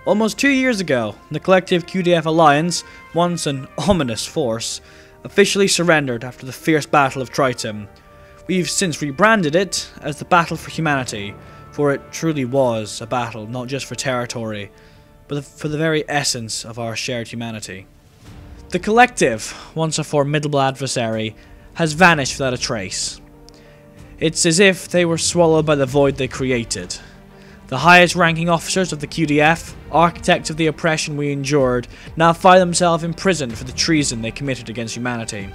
Almost 2 years ago, the collective QDF alliance, once an ominous force, officially surrendered after the fierce Battle of Triton. We've since rebranded it as the Battle for Humanity, for it truly was a battle not just for territory, but for the very essence of our shared humanity. The collective, once a formidable adversary, has vanished without a trace. It's as if they were swallowed by the void they created. The highest ranking officers of the QDF, architects of the oppression we endured, now find themselves imprisoned for the treason they committed against humanity.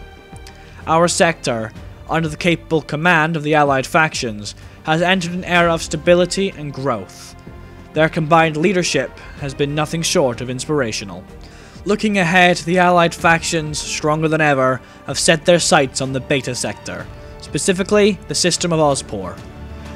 Our sector, under the capable command of the allied factions, has entered an era of stability and growth. Their combined leadership has been nothing short of inspirational. Looking ahead, the allied factions, stronger than ever, have set their sights on the beta sector, specifically the system of Ospor.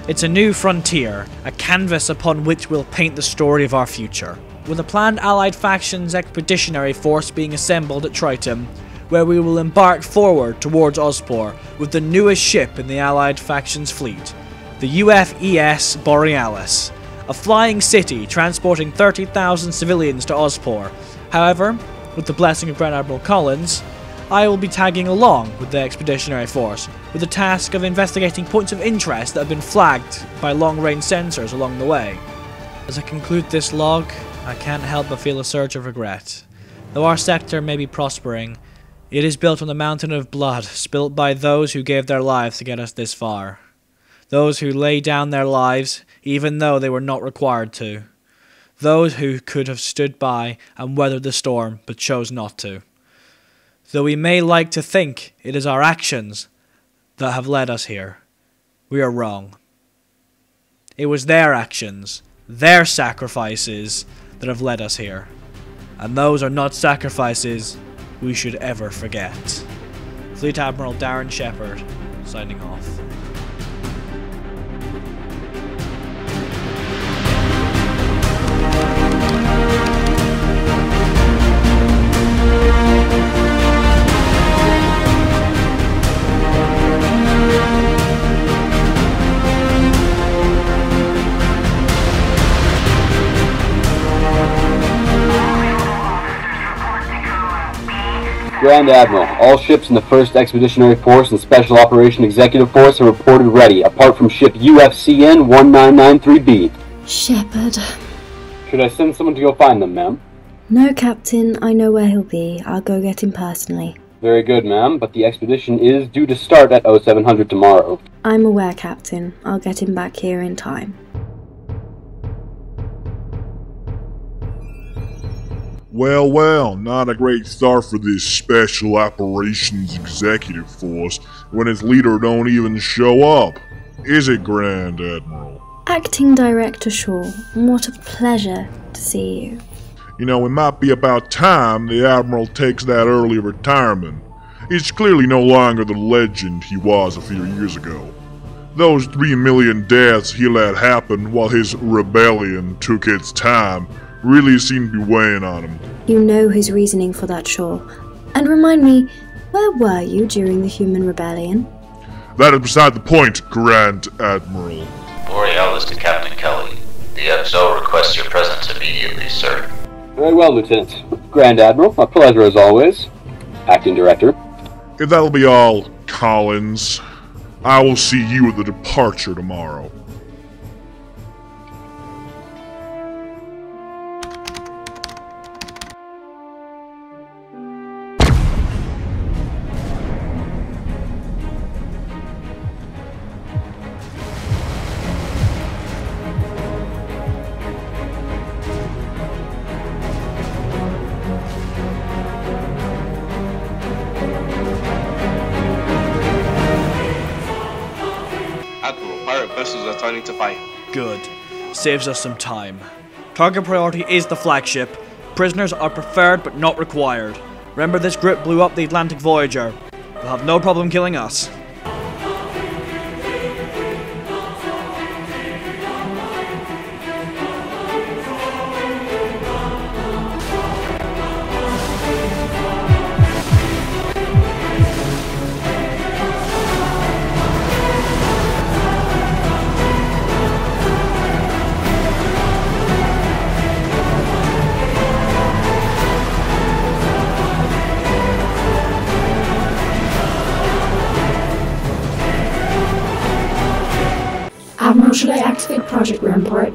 It's a new frontier, a canvas upon which we'll paint the story of our future. With a planned allied factions expeditionary force being assembled at Triton, where we will embark forward towards Ospor with the newest ship in the allied factions fleet, the UFES Borealis, a flying city transporting 30,000 civilians to Ospor. However, with the blessing of Grand Admiral Collins, I will be tagging along with the expeditionary force, with the task of investigating points of interest that have been flagged by long-range sensors along the way. As I conclude this log, I can't help but feel a surge of regret. Though our sector may be prospering, it is built on the mountain of blood spilt by those who gave their lives to get us this far. Those who lay down their lives even though they were not required to. Those who could have stood by and weathered the storm but chose not to. Though we may like to think it is our actions that have led us here, we are wrong. It was their actions, their sacrifices, that have led us here. And those are not sacrifices we should ever forget. Fleet Admiral Darren Shepard, signing off. Grand Admiral, all ships in the 1st Expeditionary Force and Special Operation Executive Force are reported ready, apart from ship UFCN 1993B. Shepard. Should I send someone to go find them, ma'am? No, Captain. I know where he'll be. I'll go get him personally. Very good, ma'am, but the expedition is due to start at 0700 tomorrow. I'm aware, Captain. I'll get him back here in time. Well, not a great start for this Special Operations Executive Force when its leader don't even show up. Is it, Grand Admiral? Acting Director Shaw, what a pleasure to see you. You know, it might be about time the Admiral takes that early retirement. He's clearly no longer the legend he was a few years ago. Those 3 million deaths he let happen while his rebellion took its time really seem to be weighing on him. You know his reasoning for that, Shaw. And remind me, where were you during the Human Rebellion? That is beside the point, Grand Admiral. Borealis to Captain Kelly. The XO requests your presence immediately, sir. Very well, Lieutenant. Grand Admiral, a pleasure as always. Acting Director. If that'll be all, Collins, I will see you at the departure tomorrow. Admiral, pirate vessels are turning to fight. Good. Saves us some time. Target priority is the flagship. Prisoners are preferred but not required. Remember, this group blew up the Atlantic Voyager. They'll have no problem killing us. Project Rampart.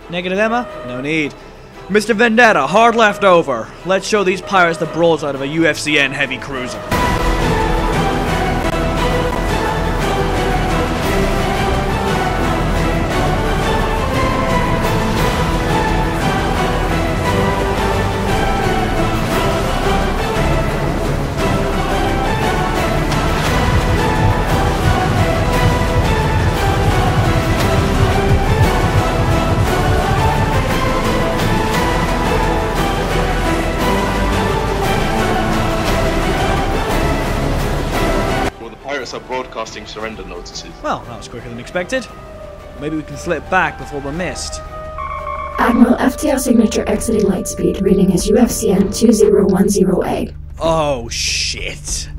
Negative, Emma? No need. Mr. Vendetta, hard left over. Let's show these pirates the broadside of a UFCN heavy cruiser. Are broadcasting surrender notices. Well, that was quicker than expected. Maybe we can slip back before we're missed. Admiral FTL signature exiting lightspeed, reading as UFCN 2010A. Oh, shit.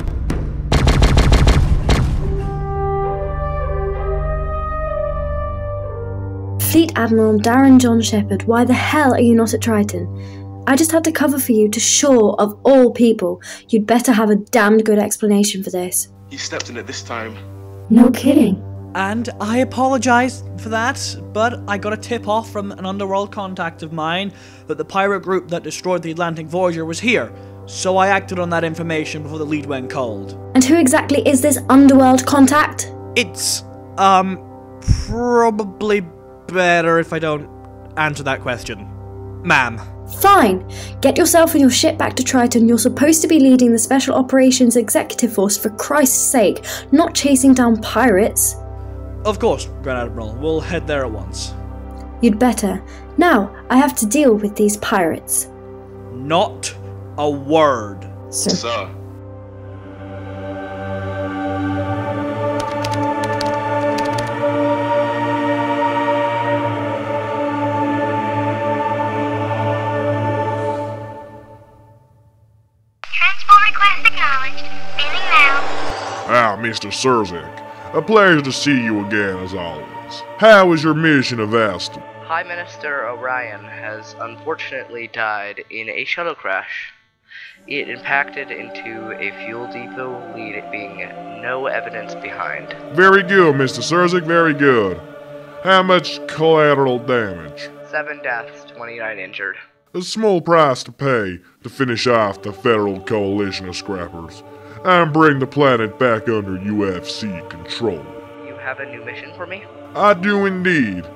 Fleet Admiral Darren John Shepard, why the hell are you not at Triton? I just had to cover for you to shore of all people. You'd better have a damned good explanation for this. He stepped in it this time. No kidding. And I apologize for that, but I got a tip off from an underworld contact of mine that the pirate group that destroyed the Atlantic Voyager was here, so I acted on that information before the lead went cold. And who exactly is this underworld contact? It's, probably better if I don't answer that question. Ma'am. Fine. Get yourself and your ship back to Triton. You're supposed to be leading the Special Operations Executive Force, for Christ's sake, not chasing down pirates. Of course, Grand Admiral. We'll head there at once. You'd better. Now, I have to deal with these pirates. Not a word. Sir. Mr. Surzik, a pleasure to see you again as always. How was your mission of Aston? Prime Minister Orion has unfortunately died in a shuttle crash. It impacted into a fuel depot, leaving no evidence behind. Very good, Mr. Surzik, very good. How much collateral damage? 7 deaths, 29 injured. A small price to pay to finish off the Federal Coalition of Scrappers and bring the planet back under UFC control. You have a new mission for me? I do indeed.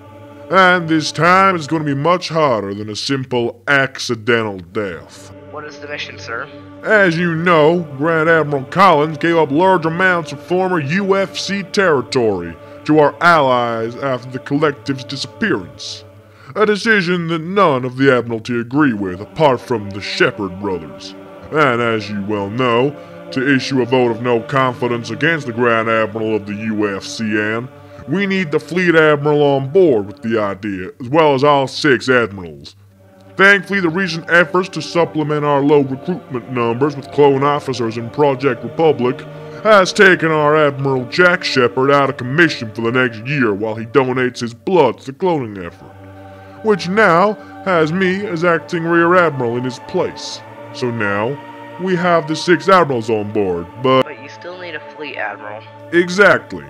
And this time it's going to be much harder than a simple accidental death. What is the mission, sir? As you know, Grand Admiral Collins gave up large amounts of former UFC territory to our allies after the Collective's disappearance. A decision that none of the Admiralty agree with apart from the Shepard brothers. And as you well know, to issue a vote of no confidence against the Grand Admiral of the UFCN, we need the Fleet Admiral on board with the idea, as well as all 6 admirals. Thankfully, the recent efforts to supplement our low recruitment numbers with clone officers in Project Republic has taken our Admiral Jack Shepard out of commission for the next year while he donates his blood to the cloning effort, which now has me as acting Rear Admiral in his place. So now, we have the 6 admirals on board, but you still need a fleet admiral. Exactly.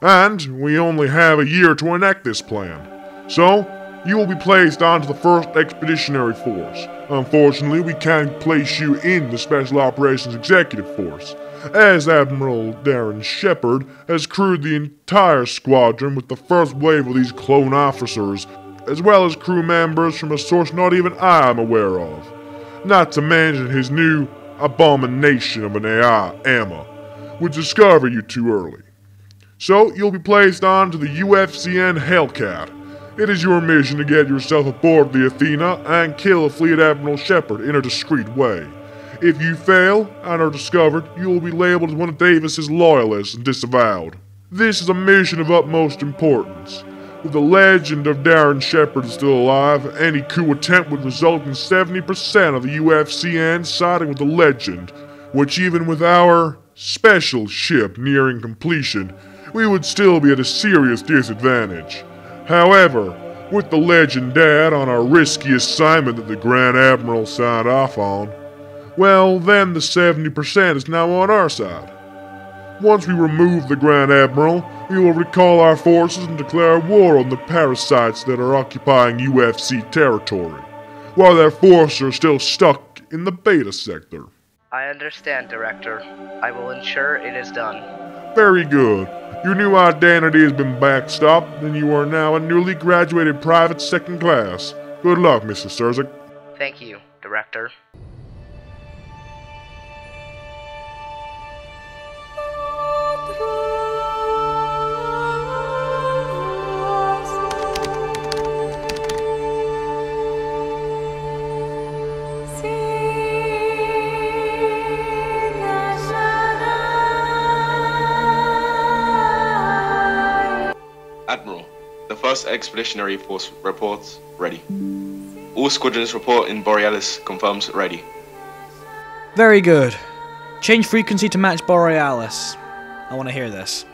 And we only have a year to enact this plan. So, you will be placed onto the 1st Expeditionary Force. Unfortunately, we can't place you in the Special Operations Executive Force, as Admiral Darren Shepard has crewed the entire squadron with the first wave of these clone officers, as well as crew members from a source not even I am aware of. Not to mention his new abomination of an AI, Emma, would discover you too early. So, you'll be placed onto the UFCN Hellcat. It is your mission to get yourself aboard the Athena and kill Fleet Admiral Shepard in a discreet way. If you fail and are discovered, you will be labeled as one of Davis's loyalists and disavowed. This is a mission of utmost importance. If the legend of Darren Shepard is still alive, any coup attempt would result in 70% of the UFCN siding with the legend, which even with our special ship nearing completion, we would still be at a serious disadvantage. However, with the legend dead on our risky assignment that the Grand Admiral signed off on, well then the 70% is now on our side. Once we remove the Grand Admiral, we will recall our forces and declare war on the parasites that are occupying UFC territory, while their forces are still stuck in the Beta sector. I understand, Director. I will ensure it is done. Very good. Your new identity has been backstopped, and you are now a newly graduated private second class. Good luck, Mr. Surzik. Thank you, Director. Admiral, the first expeditionary force reports ready. All squadrons report in Borealis confirms ready. Very good. Change frequency to match Borealis. I want to hear this.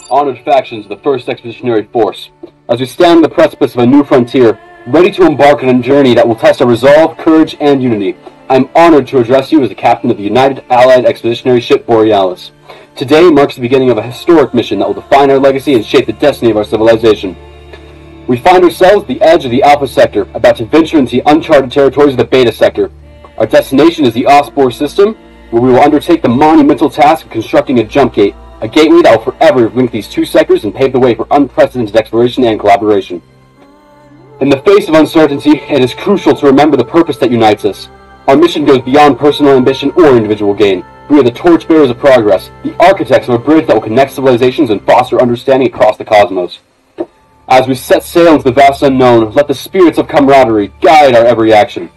Honored factions of the 1st Expeditionary Force, as we stand on the precipice of a new frontier, ready to embark on a journey that will test our resolve, courage, and unity, I am honored to address you as the captain of the United Allied Expeditionary Ship Borealis. Today marks the beginning of a historic mission that will define our legacy and shape the destiny of our civilization. We find ourselves at the edge of the Alpha Sector, about to venture into the uncharted territories of the Beta Sector. Our destination is the Osborne system, where we will undertake the monumental task of constructing a jump gate, a gateway that will forever link these two sectors and pave the way for unprecedented exploration and collaboration. In the face of uncertainty, it is crucial to remember the purpose that unites us. Our mission goes beyond personal ambition or individual gain. We are the torchbearers of progress, the architects of a bridge that will connect civilizations and foster understanding across the cosmos. As we set sail into the vast unknown, let the spirits of camaraderie guide our every action.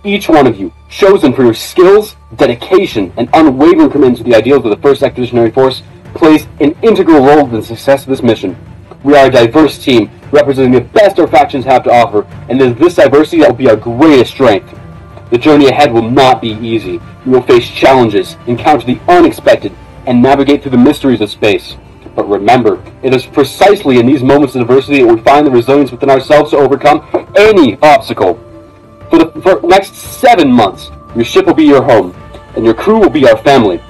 Each one of you, chosen for your skills, dedication, and unwavering commitment to the ideals of the 1st Expeditionary Force, plays an integral role in the success of this mission. We are a diverse team, representing the best our factions have to offer, and it is this diversity that will be our greatest strength. The journey ahead will not be easy. We will face challenges, encounter the unexpected, and navigate through the mysteries of space. But remember, it is precisely in these moments of adversity that we find the resilience within ourselves to overcome any obstacle. For the next 7 months, your ship will be your home, and your crew will be our family.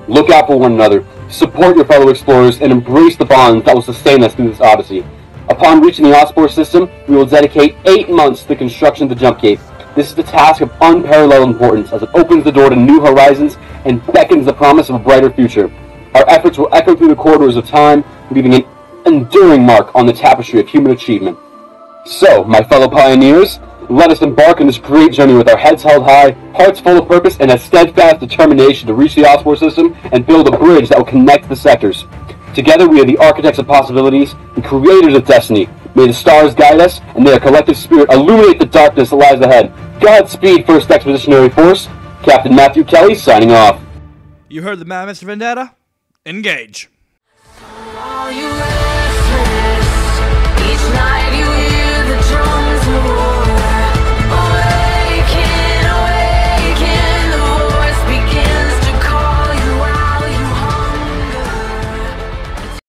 Look out for one another, support your fellow explorers, and embrace the bonds that will sustain us through this odyssey. Upon reaching the Osborne system, we will dedicate 8 months to the construction of the jump gate. This is a task of unparalleled importance, as it opens the door to new horizons and beckons the promise of a brighter future. Our efforts will echo through the corridors of time, leaving an enduring mark on the tapestry of human achievement. So, my fellow pioneers, let us embark on this great journey with our heads held high, hearts full of purpose, and a steadfast determination to reach the Osborne system and build a bridge that will connect the sectors. Together we are the architects of possibilities, the creators of destiny. May the stars guide us, and may their collective spirit illuminate the darkness that lies ahead. Godspeed, 1st Expeditionary Force. Captain Matthew Kelly, signing off. You heard the man, Mr. Vendetta? Engage. All you